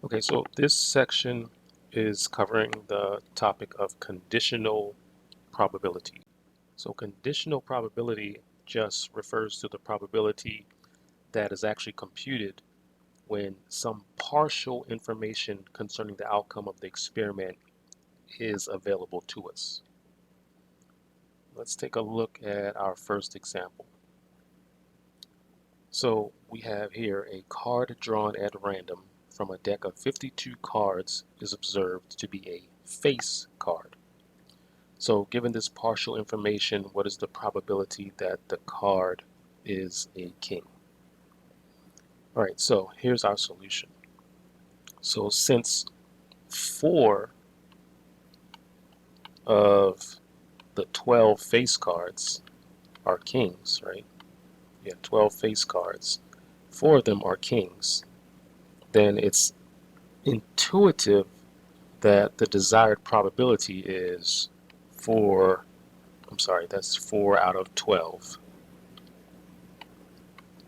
Okay, so this section is covering the topic of conditional probability. So conditional probability just refers to the probability that is actually computed when some partial information concerning the outcome of the experiment is available to us. Let's take a look at our first example. So we have here a card drawn at random from a deck of 52 cards is observed to be a face card. So given this partial information, what is the probability that the card is a king? All right, so here's our solution. So since 4 of the 12 face cards are kings, right? Yeah, 12 face cards. 4 of them are kings. Then it's intuitive that the desired probability is 4, I'm sorry, that's 4 out of 12.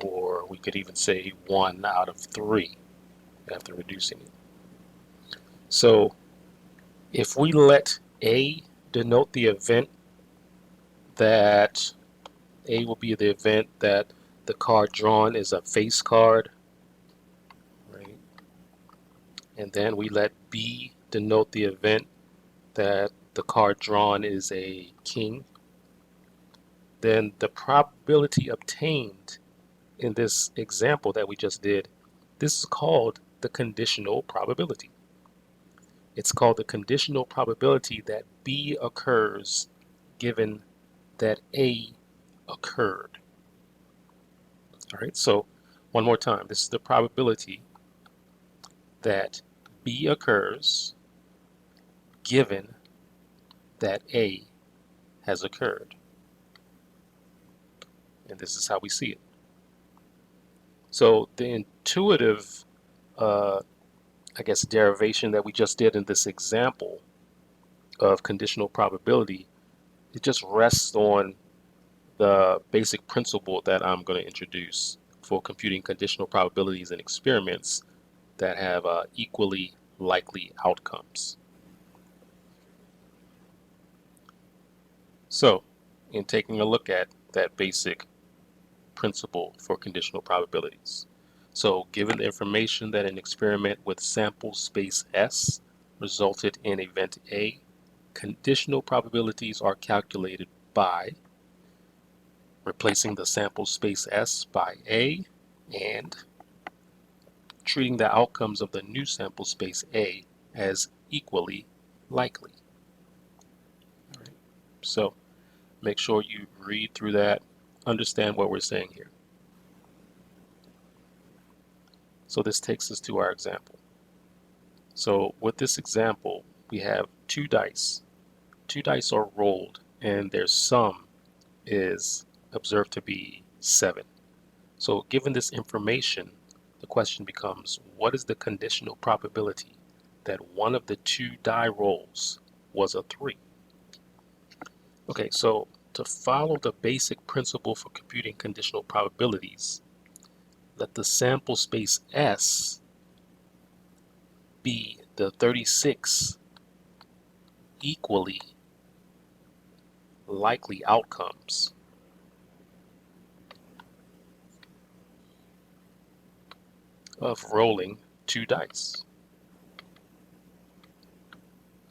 Or we could even say 1 out of 3 after reducing it. So if we let A denote the event that A will be the event that the card drawn is a face card, right? And then we let B denote the event that the card drawn is a king, then the probability obtained in this example that we just did, this is called the conditional probability. It's called the conditional probability that B occurs given that A occurred. All right, so one more time, this is the probability that B occurs given that A has occurred. And this is how we see it. So the intuitive, I guess, derivation that we just did in this example of conditional probability, it just rests on the basic principle that I'm going to introduce for computing conditional probabilities in experiments that have equally likely outcomes. So, in taking a look at that basic principle for conditional probabilities. So, given the information that an experiment with sample space S resulted in event A, conditional probabilities are calculated by replacing the sample space S by A and treating the outcomes of the new sample space A as equally likely. All right. So make sure you read through that, understand what we're saying here. So this takes us to our example. So with this example, we have 2 dice. 2 dice are rolled and their sum is observed to be 7. So given this information, the question becomes, what is the conditional probability that one of the 2 die rolls was a 3? Okay, so to follow the basic principle for computing conditional probabilities, let the sample space S be the 36 equally likely outcomes of rolling 2 dice.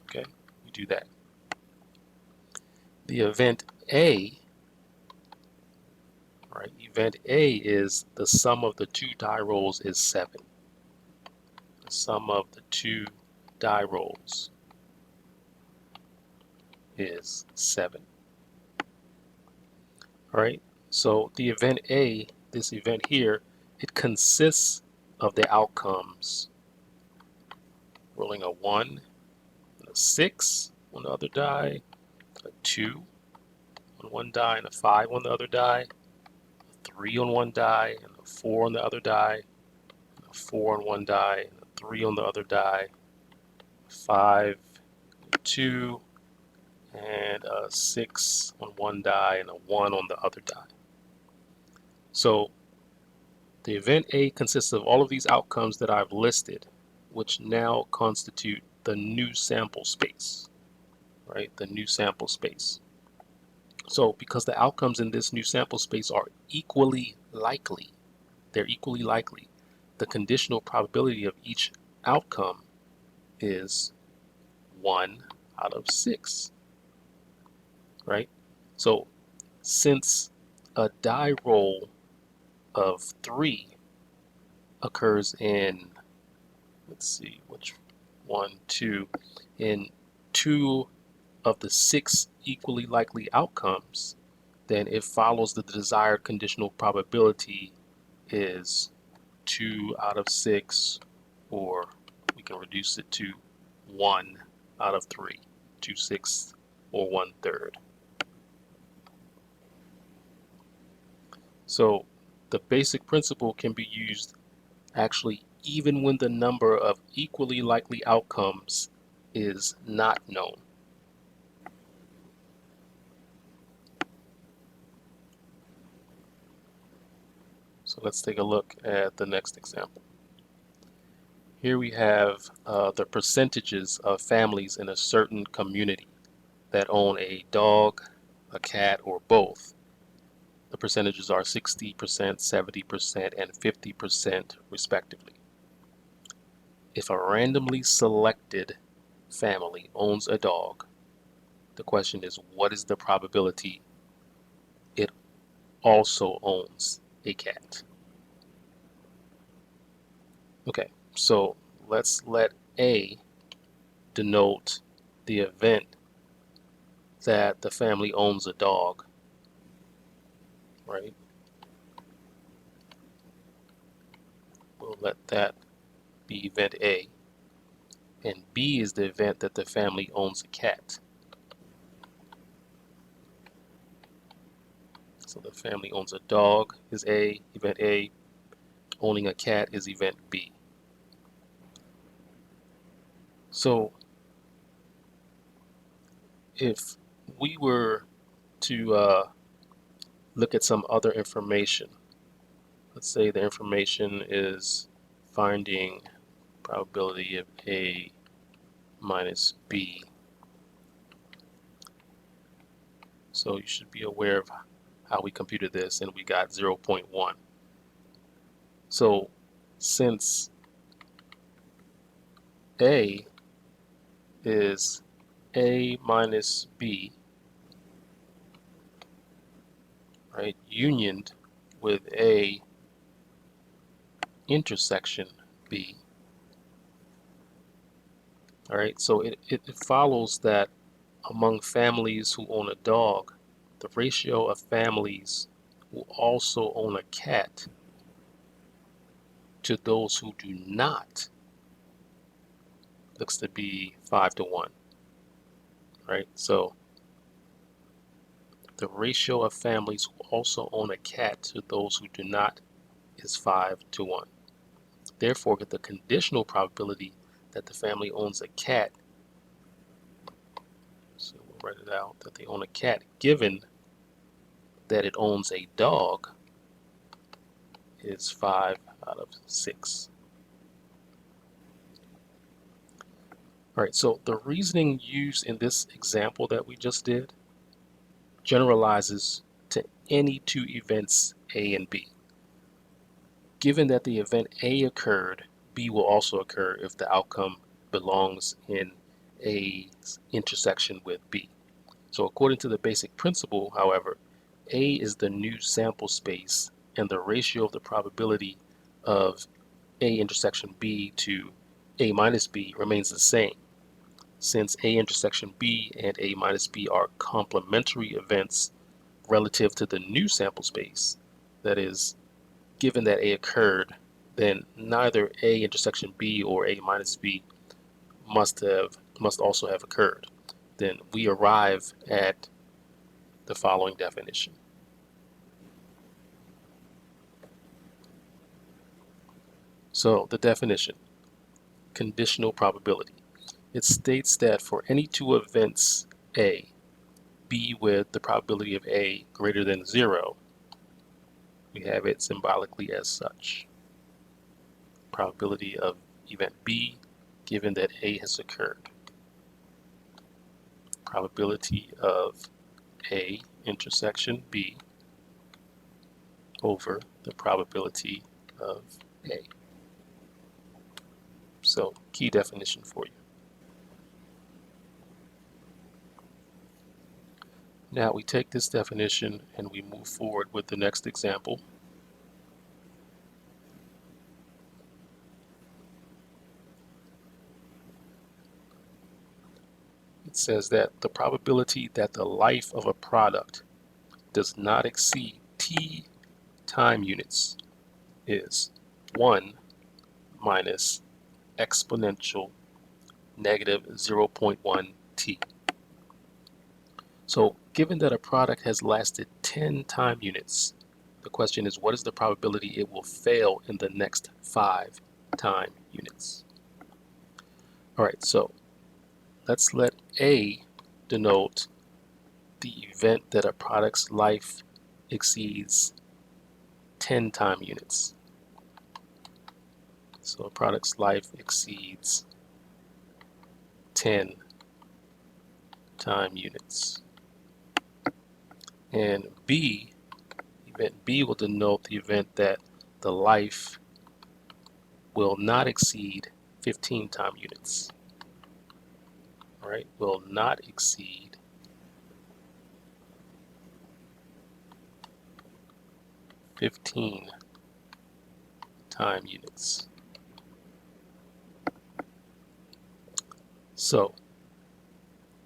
Okay, we do that. The event A, right, event A is the sum of the 2 die rolls is 7. The sum of the 2 die rolls is 7. All right, so the event A, this event here, it consists of the outcomes rolling a 1 and a 6 on the other die, a 2 on one die and a 5 on the other die, a 3 on one die and a 4 on the other die, a 4 on one die and a 3 on the other die, 5, 2, and a 6 on one die and a 1 on the other die. So the event A consists of all of these outcomes that I've listed, which now constitute the new sample space, right? The new sample space. So because the outcomes in this new sample space are equally likely, they're equally likely, the conditional probability of each outcome is 1 out of 6, right? So since a die roll of 3 occurs in, let's see, which one, 2, in 2 of the 6 equally likely outcomes, then it follows that the desired conditional probability is 2 out of 6, or we can reduce it to 1 out of 3, 2/6 or 1/3. So the basic principle can be used actually even when the number of equally likely outcomes is not known. So let's take a look at the next example. Here we have the percentages of families in a certain community that own a dog, a cat, or both. The percentages are 60%, 70%, and 50% respectively. If a randomly selected family owns a dog, the question is, what is the probability it also owns a cat? Okay, so let's let A denote the event that the family owns a dog, right? We'll let that be event A. And B is the event that the family owns a cat. So the family owns a dog is A, event A. Owning a cat is event B. So if we were to look at some other information, let's say the information is finding probability of A minus B. So you should be aware of how we computed this, and we got 0.1. So since A is A minus B, right, unioned with A intersection B, all right, so it follows that among families who own a dog, the ratio of families who also own a cat to those who do not looks to be 5-1, right? So the ratio of families who also own a cat to those who do not is 5-1. Therefore, the conditional probability that the family owns a cat, so we'll write it out, that they own a cat, given that it owns a dog, is 5 out of 6. All right, so the reasoning used in this example that we just did generalizes to any two events A and B. Given that the event A occurred, B will also occur if the outcome belongs in A's intersection with B. So according to the basic principle, however, A is the new sample space, and the ratio of the probability of A intersection B to A minus B remains the same, since A intersection B and A minus B are complementary events relative to the new sample space. That is, given that A occurred, then neither A intersection B or A minus B must also have occurred. Then we arrive at the following definition. So the definition, conditional probability. It states that for any two events A, B with the probability of A greater than 0, we have it symbolically as such. Probability of event B given that A has occurred. Probability of A intersection B over the probability of A. So, key definition for you. Now we take this definition and we move forward with the next example. It says that the probability that the life of a product does not exceed t time units is 1 minus exponential negative 0.1 t. So given that a product has lasted 10 time units, the question is, what is the probability it will fail in the next 5 time units? All right, so let's let A denote the event that a product's life exceeds 10 time units. So a product's life exceeds 10 time units. And B, event B will denote the event that the life will not exceed 15 time units. All right, will not exceed 15 time units. So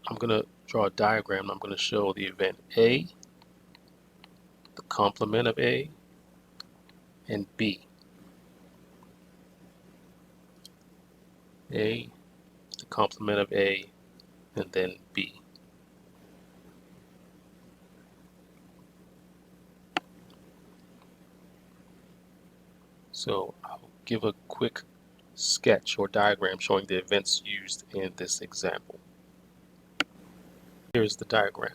I'm going to draw a diagram. I'm going to show the event A, the complement of A, and B. A, the complement of A, and then B. So I'll give a quick sketch or diagram showing the events used in this example. Here's the diagram.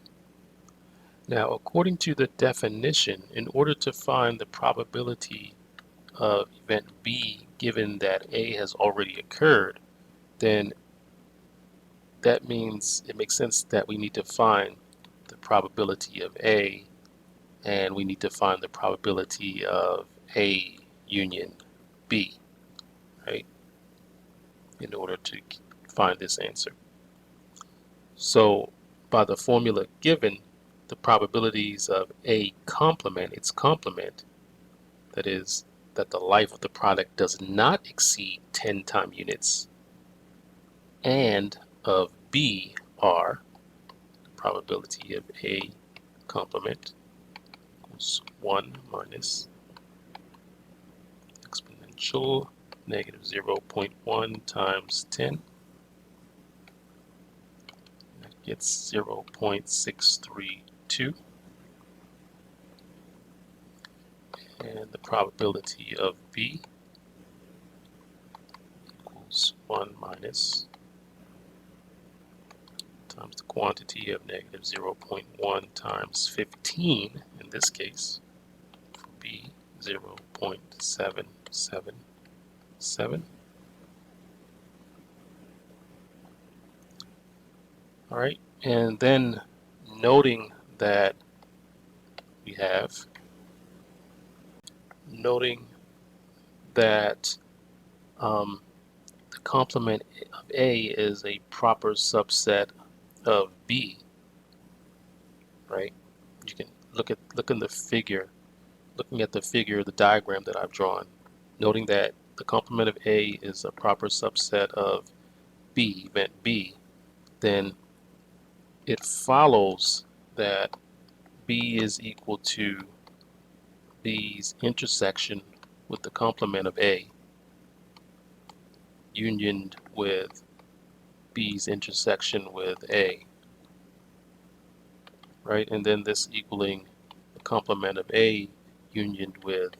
Now, according to the definition, in order to find the probability of event B given that A has already occurred, then that means it makes sense that we need to find the probability of A, and we need to find the probability of A union B, right, in order to find this answer. So by the formula given, the probabilities of A complement, its complement, that is, that the life of the product does not exceed 10 time units, and of B are the probability of A complement equals 1 minus exponential negative 0.1 times 10. That gets 0.632. And the probability of B equals 1 minus times the quantity of negative 0.1 times 15, in this case, for B, 0.777. All right, and then noting that we have, the complement of A is a proper subset of B, right? You can look in the figure, looking at the figure, the diagram that I've drawn, noting that the complement of A is a proper subset of B, event B, then it follows that B is equal to B's intersection with the complement of A unioned with B's intersection with A, right? And then this equaling the complement of A unioned with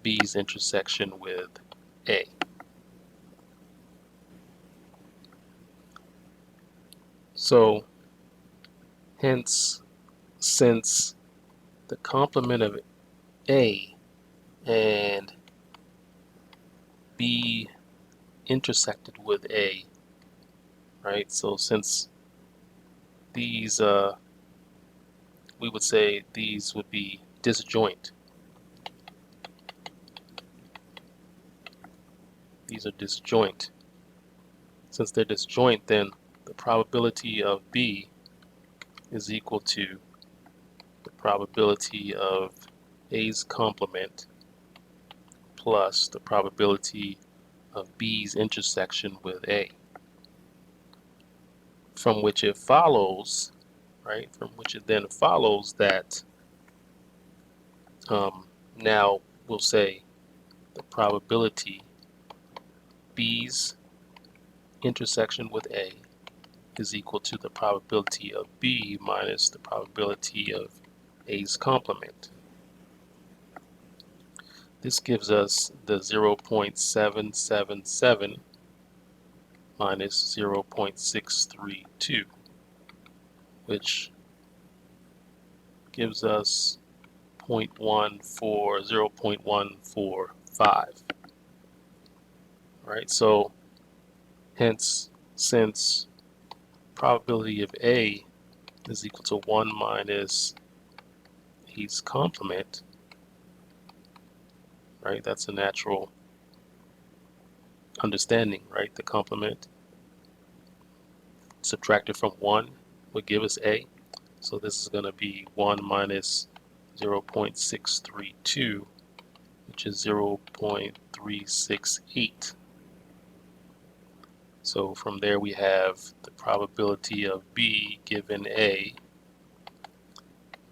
B's intersection with A. So hence, since the complement of A and B intersected with A, right? So since these, we would say these would be disjoint. These are disjoint. Since they're disjoint, then the probability of B is equal to the probability of A's complement plus the probability of B's intersection with A. From which it follows, right? From which it then follows that now we'll say the probability B's intersection with A is equal to the probability of B minus the probability of A's complement. This gives us the 0.777 minus 0.632, which gives us 0.145. Right, so hence, since probability of A is equal to 1 minus A's complement, right, that's a natural understanding, right? The complement subtracted from 1 would give us A. So this is going to be 1 minus 0.632, which is 0.368. So from there we have the probability of B given A,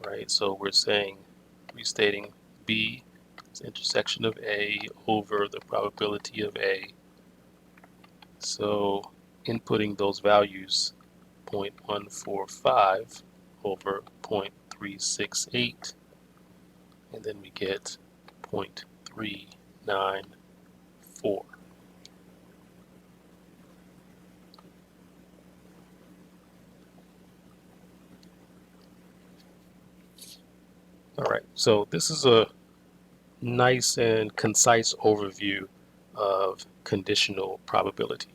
right? So we're saying, restating B is intersection of A over the probability of A. So inputting those values, 0.145 over 0.368, and then we get 0.394. All right, so this is a nice and concise overview of conditional probability.